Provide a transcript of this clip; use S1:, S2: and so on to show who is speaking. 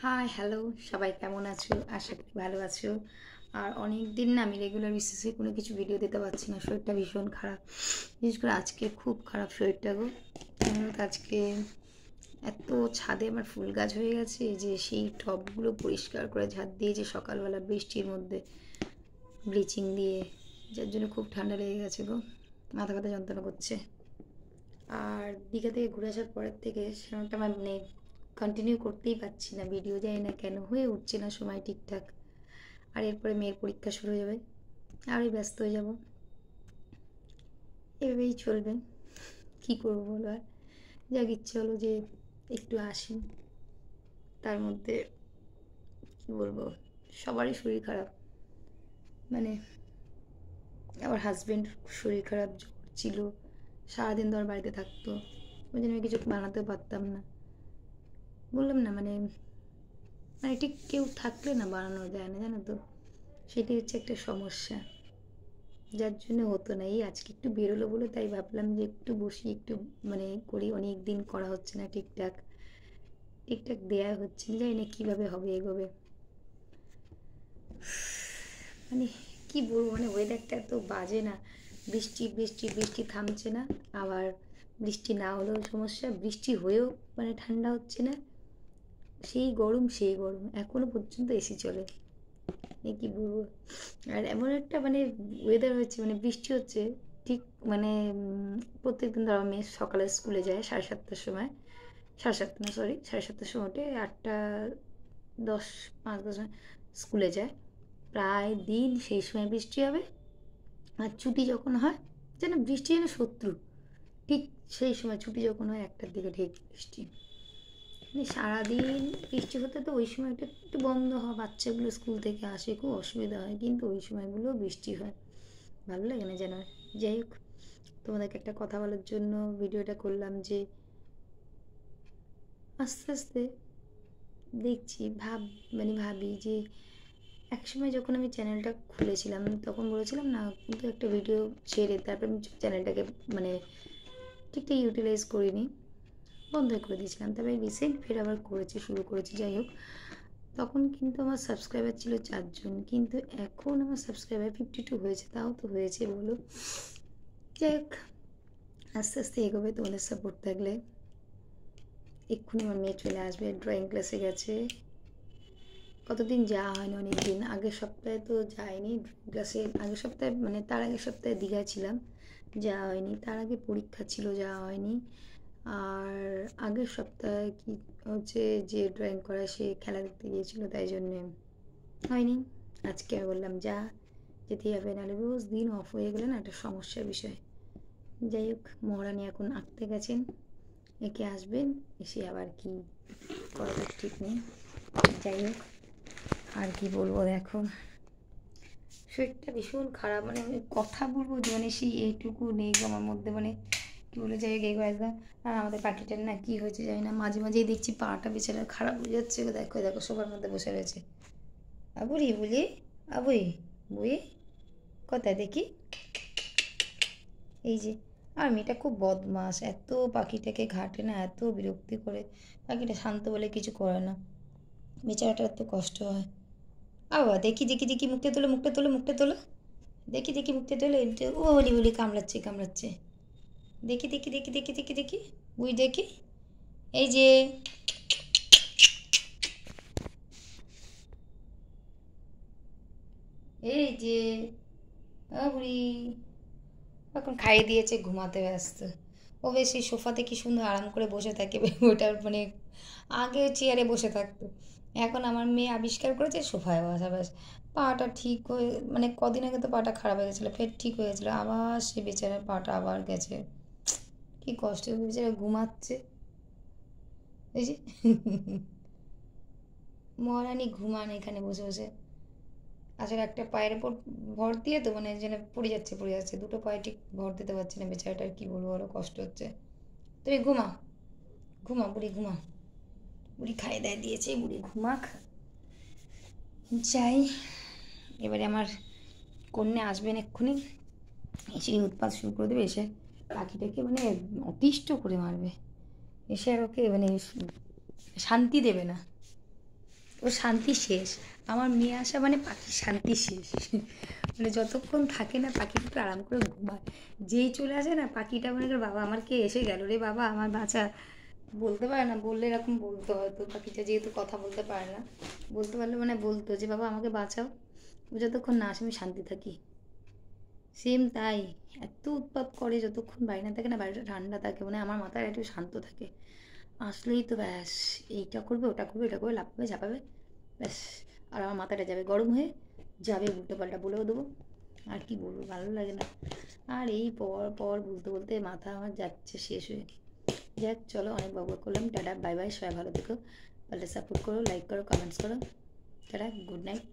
S1: Hi hello, সবাই কেমন আছো? আশা করি ভালো আছো। আর অনেক দিন না আমি রেগুলার বেসিসে কোনো কিছু ভিডিও দিতে পারছি না, শরীরটা ভীষণ খারাপ। বিশেষ করে আজকে খুব খারাপ শরীরটা গো। আজকে এত ছাদে আমার ফুল গাছ হয়ে গেছে যে সেই টবগুলো পরিষ্কার করে ঝাড় দিয়েছি সকালবেলা বৃষ্টির মধ্যে ব্লিচিং দিয়ে, যার জন্য খুব ঠান্ডা লেগে গেছে গো, মাথা ব্যথা যন্ত্রণা করছে। আর দীঘা থেকে ঘুরে আসার পরের থেকে সেরকমটা মানে কন্টিনিউ করতেই পারছি না, ভিডিও যায় না কেন, হয়ে উঠছে না সময় ঠিকঠাক। আর এরপরে মেয়ের পরীক্ষা শুরু হয়ে যাবে, আরই ব্যস্ত হয়ে যাব, এভাবেই চলবে। কী করবো বলো আর, যাক ইচ্ছে হলো যে একটু আসি। তার মধ্যে কী বলবো, সবারই শরীর খারাপ, মানে আমার হাজব্যান্ড শরীর খারাপ, জ্বর ছিল, সারাদিন ধর বাড়িতে থাকতো, ওই জন্য আমি কিছু বানাতেও পারতাম না। বললাম না মানে মানে ঠিক কেউ থাকলে না বানানো যায় না, জানো তো, সেটাই হচ্ছে একটা সমস্যা, যার জন্য হতো না। এই আজকে একটু বেরোলো বলে তাই ভাবলাম যে একটু বসি, একটু মানে করি, অনেক দিন করা হচ্ছে না ঠিকঠাক, ঠিকঠাক দেয়া হচ্ছে না, জানি না কীভাবে হবে এগোবে। মানে কি বলবো, মানে ওয়েদারটা এত বাজে না, বৃষ্টি বৃষ্টি বৃষ্টি থামছে না, আবার বৃষ্টি না হলেও সমস্যা, বৃষ্টি হয়েও মানে ঠান্ডা হচ্ছে না, সেই গরম সেই গরম, এখনো পর্যন্ত এসি চলে। এ কী বলবো, আর এমন একটা মানে ওয়েদার হচ্ছে, মানে বৃষ্টি হচ্ছে ঠিক মানে প্রত্যেকদিন ধরো মেয়ে সকালে স্কুলে যায় 7:30টার সময়, 7:30 না সরি 7:30টার সময় উঠে 8টা 10 5-10 স্কুলে যায়, প্রায় দিন সেই সময় বৃষ্টি হবে। আর ছুটি যখন হয়, যেন বৃষ্টি যেন শত্রু, ঠিক সেই সময় ছুটি যখন হয় 1টার দিকে ঠিক বৃষ্টি, মানে সারাদিন বৃষ্টি হতে তো ওই সময়টা একটু বন্ধ হয়, বাচ্চাগুলো স্কুল থেকে আসে, খুব অসুবিধা হয়, কিন্তু ওই সময়গুলো বৃষ্টি হয়, ভালো লাগে না যেন। যাই হোক, তোমাদেরকে একটা কথা বলার জন্য ভিডিওটা করলাম যে আস্তে আস্তে দেখছি মানে ভাবি যে একসময় যখন আমি চ্যানেলটা খুলেছিলাম তখন বলেছিলাম না, কিন্তু একটা ভিডিও ছেড়ে তারপর আমি চ্যানেলটাকে মানে ঠিকঠাক ইউটিলাইজ করিনি, বন্ধ করে দিয়েছিলাম, তবে রিসেন্ট ফের আবার শুরু করেছি। যাই হোক, তখন কিন্তু আমার সাবস্ক্রাইবার ছিল 4 জন, কিন্তু এখন আমার সাবস্ক্রাইবার 52 হয়েছে, তাও তো হয়েছে বলো। যাই হোক, আস্তে আস্তে এগোবে তোমাদের সাপোর্ট থাকলে। এক্ষুনি আমার মেয়ে চলে আসবে, ড্রয়িং ক্লাসে গেছে, কতদিন যাওয়া হয়নি, অনেক দিন, আগের সপ্তাহে তো যায়নি ক্লাসে, আগের সপ্তাহে মানে তার আগের সপ্তাহে দীঘায় ছিলাম, যাওয়া হয়নি, তার আগে পরীক্ষা ছিল, যাওয়া হয়নি। আর আগের সপ্তাহে কি হচ্ছে, যে ড্রয়িং করা সে খেলা দেখতে গিয়েছিল, তাই জন্যে হয়নি। আজকে আমি বললাম যা, যেতেই হবে, নাহলে রোজ দিন অফ হয়ে গেলে না একটা সমস্যার বিষয়। যাই হোক, মহারানী এখন আঁকতে গেছেন, একে আসবেন, এসে আবার কি করার ঠিক নেই। যাই হোক, আর কি বলবো, দেখো শরীরটা ভীষণ খারাপ, মানে আমি কথা বলবো যে মানে সেই এইটুকু নেই গো আমার মধ্যে, মানে কী বলে, যাই হোক এই একদম। আর আমাদের পাখিটার না কী হয়েছে জানি না, মাঝে মাঝেই দেখছি পাটা বেচারা খারাপ হয়ে যাচ্ছে, দেখো দেখো সবার মধ্যে বসে রয়েছে। আবুরি বলি, আবুই বুই, কোথায় দেখি, এই যে। আর মেয়েটা খুব বদমাস, এত পাখিটাকে ঘাটে না, এত বিরক্তি করে, পাখিটা শান্ত বলে কিছু করে না, বেচারাটার এত কষ্ট হয়। আবার দেখি দেখি দেখি, মুখটা তোলো মুখটা তোলো মুখটা তোলো, দেখি দেখি মুখটা তোলো, এমনি ও বলি বলি কামড়াচ্ছে কামড়াচ্ছে, দেখি দেখি দেখি দেখি দেখি দেখি, বুঝ দেখি, এই যে, এই যে, বুড়ি এখন খাইয়ে দিয়েছে, ঘুমাতে ব্যস্ত। ও বেশ সেই সোফাতে কি সুন্দর আরাম করে বসে থাকে, ওটার মানে আগে চেয়ারে বসে থাকতো, এখন আমার মেয়ে আবিষ্কার করেছে সোফায় বসা, ব্যাস। পাটা ঠিক হয়ে মানে কদিন আগে তো পাটা খারাপ হয়ে গেছিলো, ফের ঠিক হয়ে গেছিলো, আবার সে বেচারার পাটা আবার গেছে, কি কষ্ট, বেচারা ঘুমাচ্ছে, এই যে। মহারানী ঘুমান এখানে বসে বসে, আসলে একটা পায়ের ওপর ভর দিয়ে তো মানে যেন পড়ে যাচ্ছে, দুটো পায়ে ঠিক ভর দিতে পারছি না, বেচারাটার কি বলবো, আরো কষ্ট হচ্ছে। তুমি ঘুমা, ঘুমা বুড়ি ঘুমা, বুড়ি খাই দায় দিয়েছে, বুড়ি ঘুমাক। যাই, এবারে আমার কন্যা আসবেন এক্ষুনি, এসে উৎপাত শুরু করে দেবে, এসে পাখিটাকে মানে অতিষ্ঠ করে মারবে, এসে আর ওকে মানে শান্তি দেবে না, ওর শান্তি শেষ। আমার মেয়ে আসা মানে পাখির শান্তি শেষ। মানে যতক্ষণ থাকে না পাখিটা একটু আরাম করে ঘুমায়, যেই চলে আসে না পাখিটা মনে করে বাবা আমার কে এসে গেল রে বাবা আমার বাঁচা। বলতে পারে না, বললে এরকম বলতো হয়তো, পাখিটা যেহেতু কথা বলতে পারে না, বলতে পারলে মানে বলতো যে বাবা আমাকে বাঁচাও। ও যতক্ষণ না আসে আমি শান্তি থাকি। সেম তাই, এত উৎপাত করে যতক্ষণ বাড়ি না থাকে না, বাড়িটা ঠান্ডা থাকে, মানে আমার মাথাটা একটু শান্ত থাকে। আসলেই তো ব্যাস, এইটা করবে ওটা করবে এটা করবে, লাফাবে ঝাঁপাবে, ব্যাস। আর আমার মাথাটা যাবে গরম হয়ে, যাবে উল্টোপাল্টা বলেও দেবো। আর কি বলবো, ভালো লাগে না। আর এই পর পর বলতে বলতে মাথা আমার যাচ্ছে শেষ হয়ে। যাক চলো, অনেক বকবক করলাম, টাটা বাই বাই, সবাই ভালো থেকো, পারলে সাপোর্ট করো, লাইক করো, কমেন্টস করো, টাটা, গুড নাইট।